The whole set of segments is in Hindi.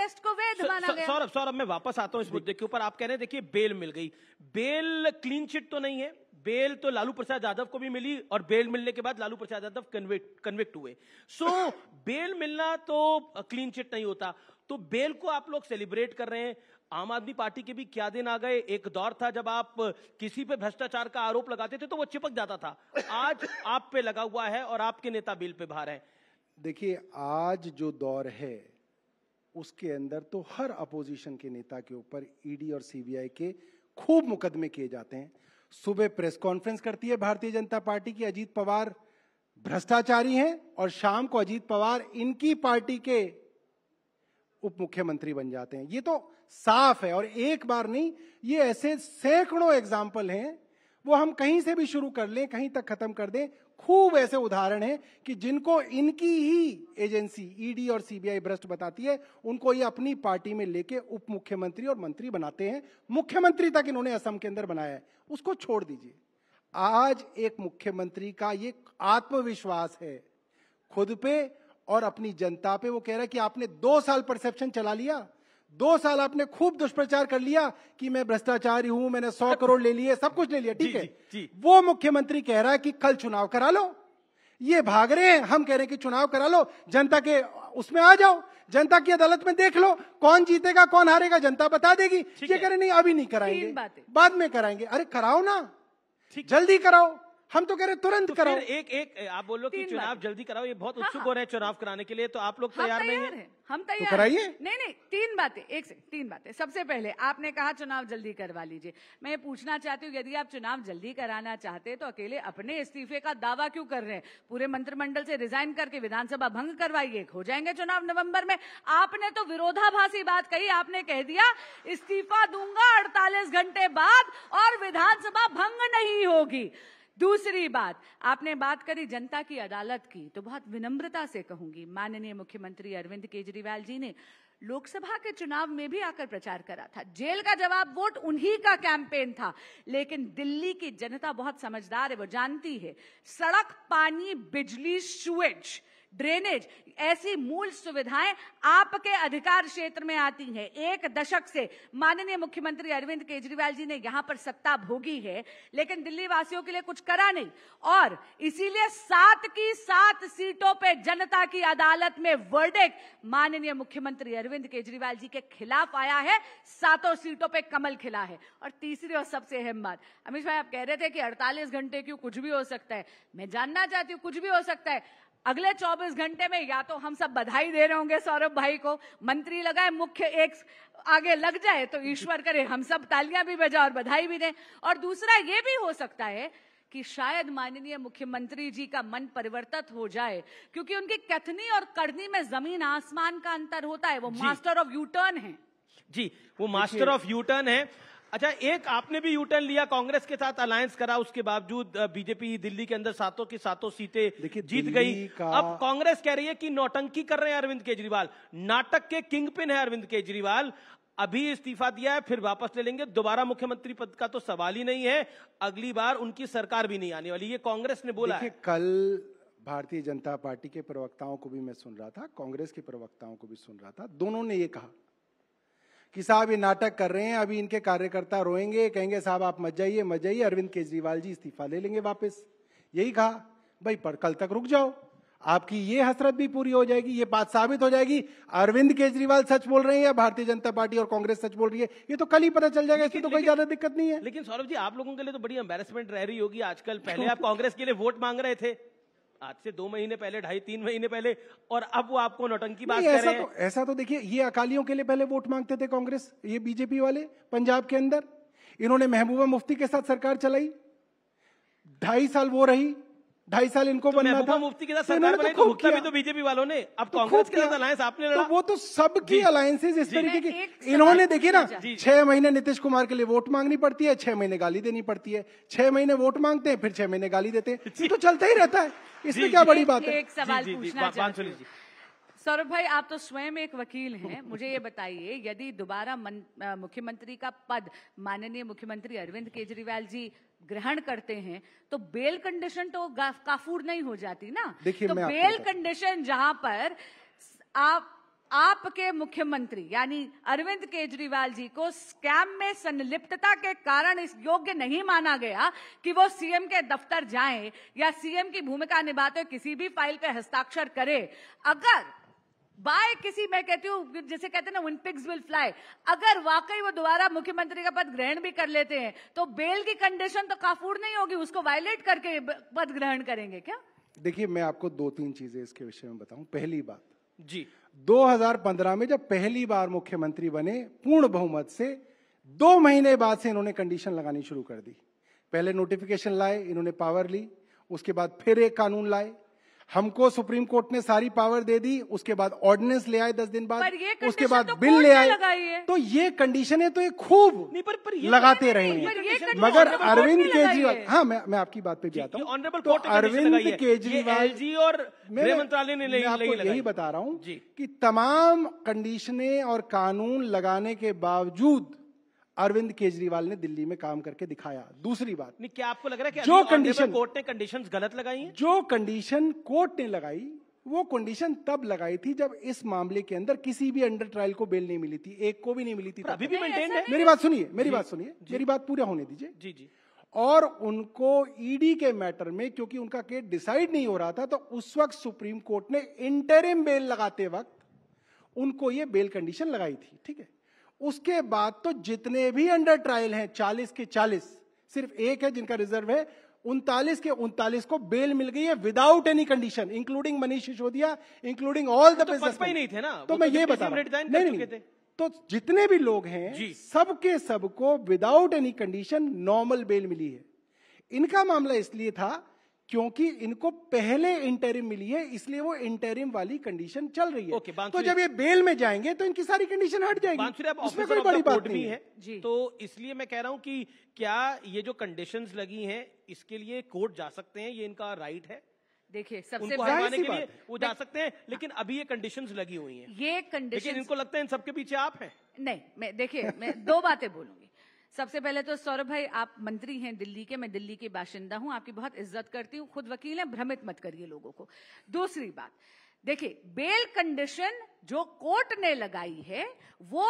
अरेस्ट को वैध माना गया। सौरभ मैं वापस आता हूं इस मुद्दे के ऊपर। आप कह रहे हैं देखिए बेल मिल गई, बेल क्लीन चिट तो नहीं है, बेल तो लालू प्रसाद यादव को भी मिली और बेल मिलने के बाद लालू प्रसाद यादव कन्विक्ट हुए। सो बेल मिलना तो क्लीन चिट नहीं होता, तो बेल को आप लोग सेलिब्रेट कर रहे हैं। आम आदमी पार्टी के भी क्या दिन आ गए, एक दौर था जब आप किसी पे भ्रष्टाचार का आरोप लगाते थे तो वो चिपक जाता था, आज आप पे लगा हुआ है और आपके नेता बेल पे बाहर है। देखिए आज जो दौर है उसके अंदर तो हर अपोजिशन के नेता के ऊपर ईडी और सीबीआई के खूब मुकदमे किए जाते हैं। सुबह प्रेस कॉन्फ्रेंस करती है भारतीय जनता पार्टी की अजीत पवार भ्रष्टाचारी हैं, और शाम को अजीत पवार इनकी पार्टी के उप मुख्यमंत्री बन जाते हैं। ये तो साफ है, और एक बार नहीं, ये ऐसे सैकड़ों एग्जाम्पल हैं, वो हम कहीं से भी शुरू कर लें, कहीं तक खत्म कर दें, खूब ऐसे उदाहरण हैं कि जिनको इनकी ही एजेंसी ईडी और सीबीआई भ्रष्ट बताती है, उनको ये अपनी पार्टी में लेके उप मुख्यमंत्री और मंत्री बनाते हैं। मुख्यमंत्री तक इन्होंने असम के अंदर बनाया है, उसको छोड़ दीजिए। आज एक मुख्यमंत्री का ये आत्मविश्वास है खुद पे और अपनी जनता पे। वो कह रहा है कि आपने 2 साल परसेप्शन चला लिया, 2 साल आपने खूब दुष्प्रचार कर लिया कि मैं भ्रष्टाचारी हूं, मैंने 100 करोड़ ले लिए, सब कुछ ले लिया, ठीक है। वो मुख्यमंत्री कह रहा है कि कल चुनाव करा लो। ये भाग रहे हैं, हम कह रहे हैं कि चुनाव करा लो, जनता के उसमें आ जाओ, जनता की अदालत में देख लो कौन जीतेगा कौन हारेगा, जनता बता देगी। ये कह रहे नहीं अभी नहीं कराएंगे, बाद में कराएंगे। अरे कराओ ना, जल्दी कराओ, हम तो कह रहे तुरंत तो कराओ। एक आप बोल लो कि चुनाव जल्दी कराओ, ये बहुत उत्सुक हो रहे हैं चुनाव कराने के लिए, तो आप लोग तैयार नहीं हैं? हम तैयार तो कराइए। नहीं, 3 बातें, तीन बातें। सबसे पहले आपने कहा चुनाव जल्दी करवा लीजिए। मैं ये पूछना चाहती हूँ, यदि आप चुनाव जल्दी कराना चाहते हैं तो अकेले अपने इस्तीफे का दावा क्यों कर रहे हैं? पूरे मंत्रिमंडल से रिजाइन करके विधानसभा भंग करवाइए, हो जाएंगे चुनाव नवंबर में। आपने तो विरोधाभासी बात कही, आपने कह दिया इस्तीफा दूंगा 48 घंटे बाद और विधानसभा भंग नहीं होगी। दूसरी बात, आपने बात करी जनता की अदालत की, तो बहुत विनम्रता से कहूंगी, माननीय मुख्यमंत्री अरविंद केजरीवाल जी ने लोकसभा के चुनाव में भी आकर प्रचार करा था। जेल का जवाब वोट उन्हीं का कैंपेन था, लेकिन दिल्ली की जनता बहुत समझदार है, वो जानती है सड़क, पानी, बिजली, सीवेज, ड्रेनेज ऐसी मूल सुविधाएं आपके अधिकार क्षेत्र में आती हैं। 1 दशक से माननीय मुख्यमंत्री अरविंद केजरीवाल जी ने यहां पर सत्ता भोगी है, लेकिन दिल्ली वासियों के लिए कुछ करा नहीं, और इसीलिए 7 की 7 सीटों पे जनता की अदालत में वर्डिक्ट माननीय मुख्यमंत्री अरविंद केजरीवाल जी के खिलाफ आया है। 7 सीटों पे कमल खिला है। और तीसरी और सबसे अहम बात, अमित भाई आप कह रहे थे कि 48 घंटे क्यों, कुछ भी हो सकता है। मैं जानना चाहती हूँ, कुछ भी हो सकता है। अगले 24 घंटे में या तो हम सब बधाई दे रहे होंगे सौरभ भाई को, मंत्री लगाए, मुख्य एक आगे लग जाए तो ईश्वर करे हम सब तालियां भी बजाएं और बधाई भी दें। और दूसरा ये भी हो सकता है कि शायद माननीय मुख्यमंत्री जी का मन परिवर्तित हो जाए, क्योंकि उनकी कथनी और करनी में जमीन आसमान का अंतर होता है। वो मास्टर ऑफ यू टर्न है जी, वो मास्टर ऑफ यू टर्न है। अच्छा, एक आपने भी यूटर्न लिया, कांग्रेस के साथ अलायंस करा, उसके बावजूद बीजेपी दिल्ली के अंदर 7 की 7 सीटें जीत गई। अब कांग्रेस कह रही है कि नौटंकी कर रहे हैं अरविंद केजरीवाल, नाटक के किंग पिन है अरविंद केजरीवाल। अभी इस्तीफा दिया है, फिर वापस ले लेंगे, दोबारा मुख्यमंत्री पद का तो सवाल ही नहीं है, अगली बार उनकी सरकार भी नहीं आने वाली, ये कांग्रेस ने बोला है। कल भारतीय जनता पार्टी के प्रवक्ताओं को भी मैं सुन रहा था, कांग्रेस के प्रवक्ताओं को भी सुन रहा था, दोनों ने ये कहा कि साहब ये नाटक कर रहे हैं, अभी इनके कार्यकर्ता रोएंगे, कहेंगे साहब आप मत जाइए, अरविंद केजरीवाल जी इस्तीफा ले लेंगे वापस। यही कहा भाई, पर कल तक रुक जाओ, आपकी ये हसरत भी पूरी हो जाएगी, ये बात साबित हो जाएगी अरविंद केजरीवाल सच बोल रहे हैं या भारतीय जनता पार्टी और कांग्रेस सच बोल रही है, ये तो कल ही पता चल जाएगा, इसमें तो कोई ज्यादा दिक्कत नहीं है। लेकिन सौरभ जी, आप लोगों के लिए तो बड़ी एम्बैरेसमेंट रह रही होगी आजकल। पहले आप कांग्रेस के लिए वोट मांग रहे थे, आज से 2 महीने पहले, 2.5-3 महीने पहले, और अब वो आपको नौटंकी बात कर रहे हैं। ऐसा तो देखिए, ये अकालियों के लिए पहले वोट मांगते थे कांग्रेस, ये बीजेपी वाले पंजाब के अंदर, इन्होंने महबूबा मुफ्ती के साथ सरकार चलाई, 2.5 साल वो रही, 2.5 साल इनको बनना था। महबूबा मुफ्ती के साथ सरकार बनाई तो भुगता भी तो बीजेपी वालों ने, अब कांग्रेस के साथ अलायंस आपने लड़ा। तो वो तो सबकी अलायंसेज इस तरीके की, इन्होंने देखिए ना, 6 महीने नीतीश कुमार के लिए वोट मांगनी पड़ती है, 6 महीने गाली देनी पड़ती है, 6 महीने वोट मांगते हैं, फिर 6 महीने गाली देते हैं, ये तो चलता ही रहता है, इसमें क्या बड़ी बात है। एक सवाल पूछना चाहती हूं सौरभ भाई, आप तो स्वयं एक वकील हैं, मुझे ये बताइए, यदि दोबारा मुख्यमंत्री का पद माननीय मुख्यमंत्री अरविंद केजरीवाल जी ग्रहण करते हैं तो बेल कंडीशन तो काफूर नहीं हो जाती ना? तो बेल कंडीशन जहां पर आपके मुख्यमंत्री यानी अरविंद केजरीवाल जी को स्कैम में संलिप्तता के कारण इस योग्य नहीं माना गया कि वो सीएम के दफ्तर जाएं या सीएम की भूमिका निभाते हुए किसी भी फाइल पे हस्ताक्षर करे। अगर बाय किसी, मैं कहती हूँ जैसे कहते हैं ना, when pigs will fly, अगर वाकई वो दोबारा मुख्यमंत्री का पद ग्रहण भी कर लेते हैं तो बेल की कंडीशन तो काफूर नहीं होगी, उसको वायलेट करके पद ग्रहण करेंगे क्या? देखिए, मैं आपको 2-3 चीजें इसके विषय में बताऊं। पहली बात जी, 2015 में जब पहली बार मुख्यमंत्री बने पूर्ण बहुमत से, 2 महीने बाद से इन्होंने कंडीशन लगानी शुरू कर दी। पहले नोटिफिकेशन लाए, इन्होंने पावर ली, उसके बाद फिर एक कानून लाए, हमको सुप्रीम कोर्ट ने सारी पावर दे दी, उसके बाद ऑर्डिनेंस ले आए 10 दिन बाद, उसके बाद तो बिल ले आए। तो ये कंडीशनें तो ये खूब लगाते रहे हैं। मगर अरविंद केजरीवाल, हाँ मैं आपकी बात पे भी आता हूँ, तो अरविंद केजरीवाल जी और गृह मंत्रालय ने यही बता रहा हूँ कि तमाम कंडीशनें और कानून लगाने के बावजूद अरविंद केजरीवाल ने दिल्ली में काम करके दिखाया। दूसरी बात, नहीं, क्या आपको लग रहा है कि जो कंडीशन कोर्ट ने कंडीशंस गलत लगाई हैं? जो कंडीशन कोर्ट ने लगाई वो कंडीशन तब लगाई थी जब इस मामले के अंदर किसी भी अंडर ट्रायल को बेल नहीं मिली थी, एक को भी नहीं मिली थी। अभी भी मेंटेन है। मेरी बात सुनिए, मेरी बात पूरा होने दीजिए। जी जी। और उनको ईडी के मैटर में, क्योंकि उनका केस डिसाइड नहीं हो रहा था, तो उस वक्त सुप्रीम कोर्ट ने इंटरिम बेल लगाते वक्त उनको ये बेल कंडीशन लगाई थी, ठीक है। उसके बाद तो जितने भी अंडर ट्रायल हैं 40 के 40, सिर्फ एक है जिनका रिजर्व है, 39 के 39 को बेल मिल गई है without any condition, including Manish Sisodia, including all the businessman. नहीं थे ना, तो मैं ये बता रहा हूं, नहीं, तो जितने भी लोग हैं सबके सबको without any condition normal bail मिली है। इनका मामला इसलिए था क्योंकि इनको पहले इंटरिम मिली है, इसलिए वो इंटरिम वाली कंडीशन चल रही है। तो जब ये बेल में जाएंगे तो इनकी सारी कंडीशन हट जाएगी, उसमें कोई बड़ी बात नहीं है जी। तो इसलिए मैं कह रहा हूं कि क्या ये जो कंडीशंस लगी हैं इसके लिए कोर्ट जा सकते हैं, ये इनका राइट है? देखिए, सबसे हटाने के लिए वो जा सकते हैं, लेकिन अभी ये कंडीशंस लगी हुई हैं। ये कंडीशन, लेकिन इनको लगता है इन सबके पीछे आप हैं। नहीं, मैं 2 बातें बोलूंगी। सबसे पहले तो सौरभ भाई, आप मंत्री हैं दिल्ली के, मैं दिल्ली की बाशिंदा हूं, आपकी बहुत इज्जत करती हूं, खुद वकील हैं, भ्रमित मत करिए लोगों को। दूसरी बात, देखिए, बेल कंडीशन जो कोर्ट ने लगाई है वो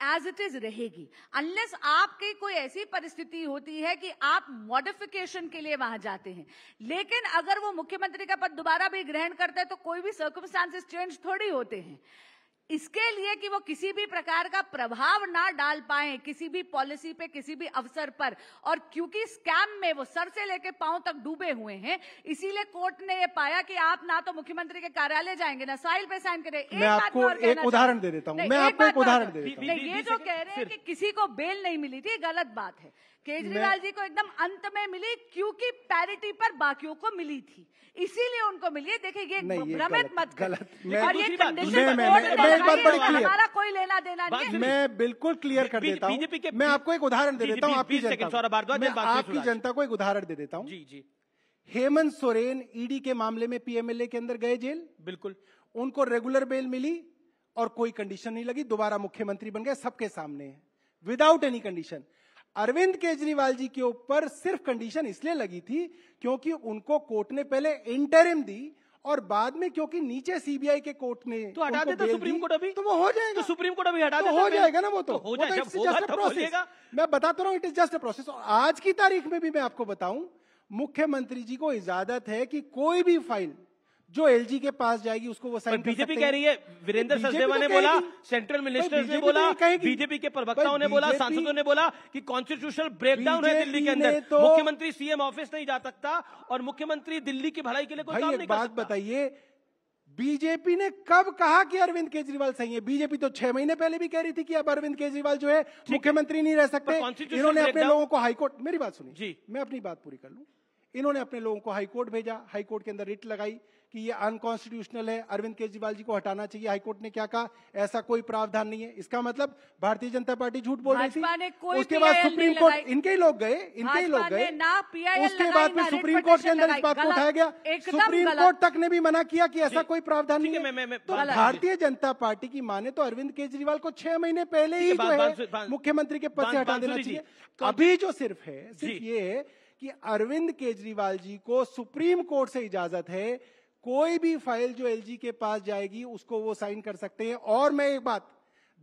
एज इट इज रहेगी, अनलेस आपकी कोई ऐसी परिस्थिति होती है कि आप मॉडिफिकेशन के लिए वहां जाते हैं। लेकिन अगर वो मुख्यमंत्री का पद दोबारा भी ग्रहण करते हैं तो कोई भी सर्कमस्टांसेस चेंज थोड़ी होते हैं। इसके लिए कि वो किसी भी प्रकार का प्रभाव ना डाल पाए किसी भी पॉलिसी पे, किसी भी अवसर पर, और क्योंकि स्कैम में वो सर से लेके पांव तक डूबे हुए हैं, इसीलिए कोर्ट ने ये पाया कि आप ना तो मुख्यमंत्री के कार्यालय जाएंगे ना साइल पे साइन करें। मैं आपको एक उदाहरण दे देता हूं, मैं आपको एक उदाहरण दे देता हूं। ये जो कह रहे हैं कि किसी को बेल नहीं मिली थी, गलत बात है। केजरीवाल जी को एकदम अंत में मिली क्योंकि पैरिटी पर बाकियों को मिली थी, इसीलिए उनको मिली है। देखिए, ये भ्रमित मत गलत। और ये कंडीशन हमारा कोई लेना देना नहीं है। मैं बिल्कुल क्लियर कर देता हूँ, मैं आपको एक उदाहरण दे देता हूँ, आपकी जनता को एक उदाहरण दे देता हूँ। जी जी। हेमंत सोरेन ईडी के मामले में पीएमएलए के अंदर गए जेल, बिल्कुल, उनको रेगुलर बेल मिली और कोई कंडीशन नहीं लगी, दोबारा मुख्यमंत्री बन गए, सबके सामने है, without any condition. Arvind Kejriwal ji के ऊपर सिर्फ कंडीशन इसलिए लगी थी क्योंकि उनको कोर्ट ने पहले इंटरिम दी और बाद में क्योंकि नीचे सीबीआई के कोर्ट ने तो हटा देता सुप्रीम कोर्ट, अभी तो वो हो जाएगा, तो सुप्रीम कोर्ट अभी हटा देता, हो जाएगा ना, वो तो हो जाएगा। मैं बताता रहा हूं, it is just a process. और आज की तारीख में भी मैं आपको बताऊं, मुख्यमंत्री जी को इजाजत है कि कोई भी फाइल जो एलजी के पास जाएगी उसको वो साइन कर सकते हैं। बीजेपी कह रही है, वीरेंद्र सचदेवा ने बोला, सेंट्रल मिनिस्टर्स ने बोला, बीजेपी के प्रवक्ताओं ने बोला, सांसदों ने बोला कि कॉन्स्टिट्यूशनल ब्रेकडाउन है दिल्ली के अंदर, मुख्यमंत्री सीएम ऑफिस नहीं जा सकता और मुख्यमंत्री दिल्ली की भलाई के लिए कोई काम नहीं कर सकता। बात बताइए, बीजेपी ने कब कहा कि अरविंद केजरीवाल सही है? बीजेपी तो 6 महीने पहले भी कह रही थी कि अब अरविंद केजरीवाल जो है मुख्यमंत्री नहीं रह सकते। इन्होंने अपने लोगों को हाईकोर्ट, मेरी बात सुनिए जी, मैं अपनी बात पूरी कर लूं। इन्होंने अपने लोगों को हाईकोर्ट भेजा, हाईकोर्ट के अंदर रिट लगाई कि ये अनकॉन्स्टिट्यूशनल है, अरविंद केजरीवाल जी को हटाना चाहिए। हाईकोर्ट ने क्या कहा? ऐसा कोई प्रावधान नहीं है। इसका मतलब भारतीय जनता पार्टी झूठ बोल रही थी। उसके बाद सुप्रीम कोर्ट, इनके ही लोग गए, उसके बाद में सुप्रीम कोर्ट के अंदर इस बात को उठाया गया, सुप्रीम कोर्ट तक ने भी मना किया कि ऐसा कोई प्रावधान नहीं है। तो भारतीय जनता पार्टी की माने तो अरविंद केजरीवाल को 6 महीने पहले ही जो है मुख्यमंत्री के पद से हटा देना चाहिए। अभी जो सिर्फ ये है कि अरविंद केजरीवाल जी को सुप्रीम कोर्ट से इजाजत है कोई भी फाइल जो एलजी के पास जाएगी उसको वो साइन कर सकते हैं। और मैं एक बात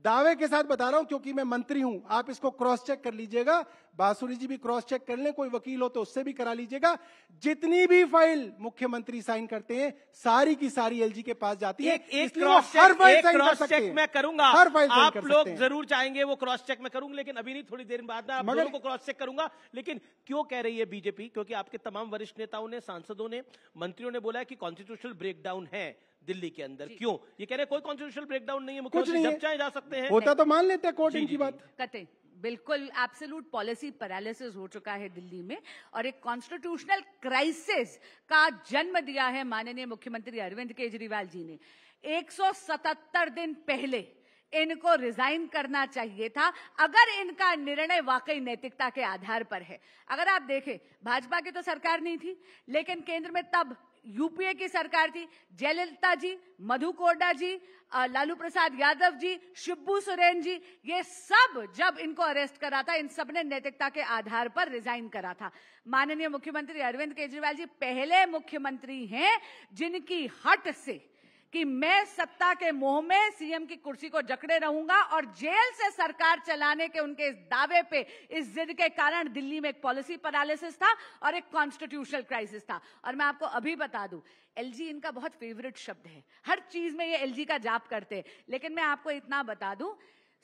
दावे के साथ बता रहा हूं क्योंकि मैं मंत्री हूं, आप इसको क्रॉस चेक कर लीजिएगा, बांसुरी जी भी क्रॉस चेक कर लें, कोई वकील हो तो उससे भी करा लीजिएगा। जितनी भी फाइल मुख्यमंत्री साइन करते हैं सारी की सारी एलजी के पास जाती है। एक क्रॉस चेक मैं करूंगा, हर फाइल आप लोग जरूर चाहेंगे वो क्रॉस चेक मैं करूंगा, लेकिन अभी नहीं, थोड़ी देर बाद आप लोगों को क्रॉस चेक करूंगा। लेकिन क्यों कह रही है बीजेपी? क्योंकि आपके तमाम वरिष्ठ नेताओं ने, सांसदों ने, मंत्रियों ने बोला है कि कॉन्स्टिट्यूशनल ब्रेकडाउन है दिल्ली के अंदर। क्यों ये कह रहे हैं? कोई कॉन्स्टिट्यूशनल ब्रेकडाउन नहीं है, मुख्यमंत्री जब चाहे जा सकते हैं। होता तो मान लेते हैं कोर्ट इनकी बात। कते बिल्कुल एब्सोल्यूट पॉलिसी पैरालिसिस हो चुका है दिल्ली में, और एक कॉन्स्टिट्यूशनल क्राइसिस का जन्म दिया है माननीय मुख्यमंत्री अरविंद केजरीवाल जी ने। 177 दिन पहले इनको रिजाइन करना चाहिए था अगर इनका निर्णय वाकई नैतिकता के आधार पर है। अगर आप देखें, भाजपा की तो सरकार नहीं थी, लेकिन केंद्र में तब यूपीए की सरकार थी। जयललिता जी, मधु कोरडा जी, लालू प्रसाद यादव जी, शिबू सोरेन जी, ये सब जब इनको अरेस्ट करा था, इन सब ने नैतिकता के आधार पर रिजाइन करा था। माननीय मुख्यमंत्री अरविंद केजरीवाल जी पहले मुख्यमंत्री हैं जिनकी हट से कि मैं सत्ता के मोह में सीएम की कुर्सी को जकड़े रहूंगा, और जेल से सरकार चलाने के उनके इस दावे पे, इस जिद के कारण दिल्ली में एक पॉलिसी पैरालिसिस था और एक कॉन्स्टिट्यूशनल क्राइसिस था। और मैं आपको अभी बता दूं, एलजी इनका बहुत फेवरेट शब्द है, हर चीज में ये एलजी का जाप करते हैं। लेकिन मैं आपको इतना बता दूं,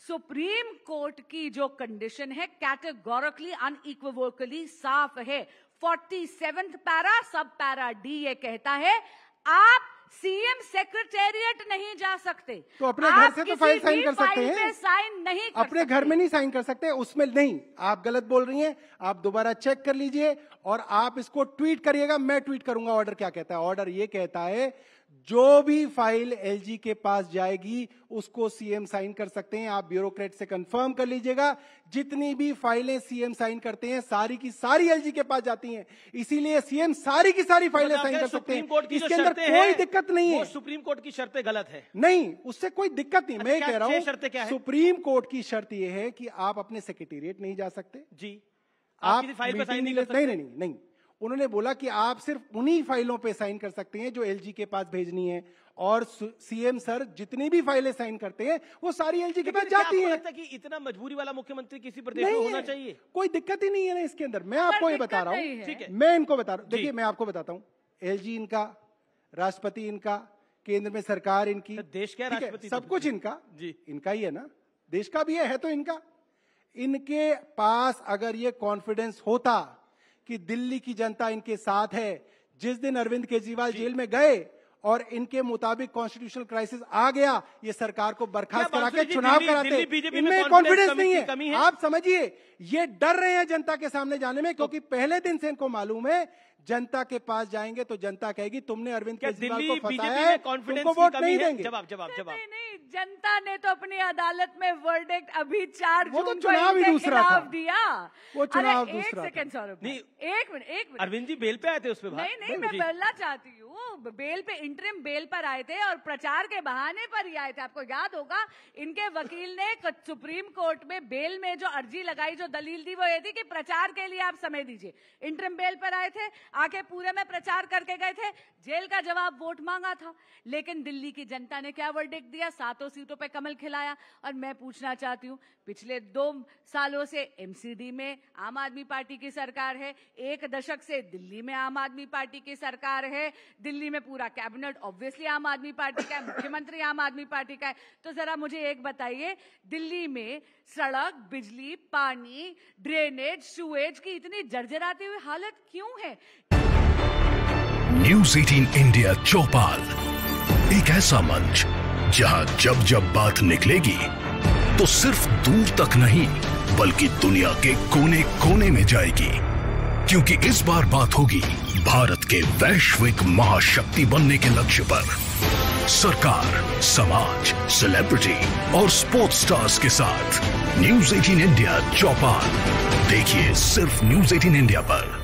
सुप्रीम कोर्ट की जो कंडीशन है कैटेगोरिकली अनइक्विवोकली साफ है। 47th पैरा सब पैरा डी ये कहता है आप सीएम सेक्रेटेरिएट नहीं जा सकते। तो अपने घर से तो फाइल साइन कर सकते हैं, साइन नहीं कर अपने घर में नहीं साइन कर सकते, उसमें नहीं। आप गलत बोल रही हैं, आप दोबारा चेक कर लीजिए और आप इसको ट्वीट करिएगा, मैं ट्वीट करूंगा ऑर्डर क्या कहता है। ऑर्डर ये कहता है जो भी फाइल एलजी के पास जाएगी उसको सीएम साइन कर सकते हैं। आप ब्यूरोक्रेट से कंफर्म कर लीजिएगा, जितनी भी फाइलें सीएम साइन करते हैं सारी की सारी एलजी के पास जाती हैं, इसीलिए सीएम सारी की सारी फाइलें साइन कर सकते हैं। इसके अंदर कोई दिक्कत नहीं है। सुप्रीम कोर्ट की शर्तें गलत है? नहीं, उससे कोई दिक्कत नहीं। मैं कह रहा हूं सुप्रीम कोर्ट की शर्त यह है कि आप अपने सेक्रेटेरिएट नहीं जा सकते जी, आप फाइल पर साइन नहीं कर सकते। नहीं, उन्होंने बोला कि आप सिर्फ उन्हीं फाइलों पे साइन कर सकते हैं जो एलजी के पास भेजनी है, और सीएम सर जितनी भी फाइलें साइन करते हैं वो सारी एलजी के पास जाती हैं। लगता है कि इतना मजबूरी वाला मुख्यमंत्री किसी प्रदेश में होना चाहिए? कोई दिक्कत ही नहीं है ना इसके अंदर। मैं आपको ये बता रहा हूँ, ठीक है, मैं इनको बता रहा हूँ। देखिए मैं आपको बताता हूँ, एलजी इनका, राष्ट्रपति इनका, केंद्र में सरकार इनकी, देश का राष्ट्रपति, सब कुछ इनका जी, इनका ही है ना, देश का भी है तो इनका। इनके पास अगर ये कॉन्फिडेंस होता कि दिल्ली की जनता इनके साथ है, जिस दिन अरविंद केजरीवाल जेल में गए और इनके मुताबिक कॉन्स्टिट्यूशनल क्राइसिस आ गया, ये सरकार को बर्खास्त करा के चुनाव कराते। इनमें कॉन्फिडेंस नहीं है। आप समझिए ये डर रहे हैं जनता के सामने जाने में, क्योंकि पहले दिन से इनको मालूम है जनता के पास जाएंगे तो जनता कहेगी तुमने अरविंद केजरीवाल को फंसाया है, तुमको वोट नहीं देंगे। जवाब नहीं, जनता ने तो अपनी अदालत में वर्डिक्ट अभी 4 जून को चुनाव ही दूसरा दिया। वो चुनाव दूसरा। एक सेकंड सौरभ, एक मिनट। अरविंद जी बेल पे आए थे उसपे? नहीं, मैं बोलना चाहती हूँ, बेल पे, इंटरिम बेल पर आए थे और प्रचार के बहाने पर ही आए थे। आपको याद होगा इनके वकील ने सुप्रीम कोर्ट में बेल में जो अर्जी लगाई, जो दलील दी, वो ये थी कि प्रचार के लिए आप समय दीजिए। इंटरिम बेल पर आए थे, आके पूरे में प्रचार करके गए थे, जेल का जवाब वोट मांगा था। लेकिन दिल्ली की जनता ने क्या वर्डिक्ट दिया? 7 सीटों पे कमल खिलाया। और मैं पूछना चाहती हूँ, पिछले 2 सालों से एमसीडी में आम आदमी पार्टी की सरकार है, 1 दशक से दिल्ली में आम आदमी पार्टी की सरकार है, दिल्ली में पूरा कैबिनेट ऑब्वियसली आम आदमी पार्टी का है, मुख्यमंत्री आम आदमी पार्टी का है। तो जरा मुझे एक बताइए, दिल्ली में सड़क, बिजली, पानी, ड्रेनेज, सुएज की इतनी जर्जराती हुई हालत क्यों है? न्यूज़ 18 इंडिया चौपाल, एक ऐसा मंच जहां जब जब बात निकलेगी तो सिर्फ दूर तक नहीं बल्कि दुनिया के कोने कोने में जाएगी, क्योंकि इस बार बात होगी भारत के वैश्विक महाशक्ति बनने के लक्ष्य पर। सरकार, समाज, सेलिब्रिटी और स्पोर्ट्स स्टार्स के साथ न्यूज़ 18 इंडिया चौपाल देखिए सिर्फ न्यूज़ 18 इंडिया पर।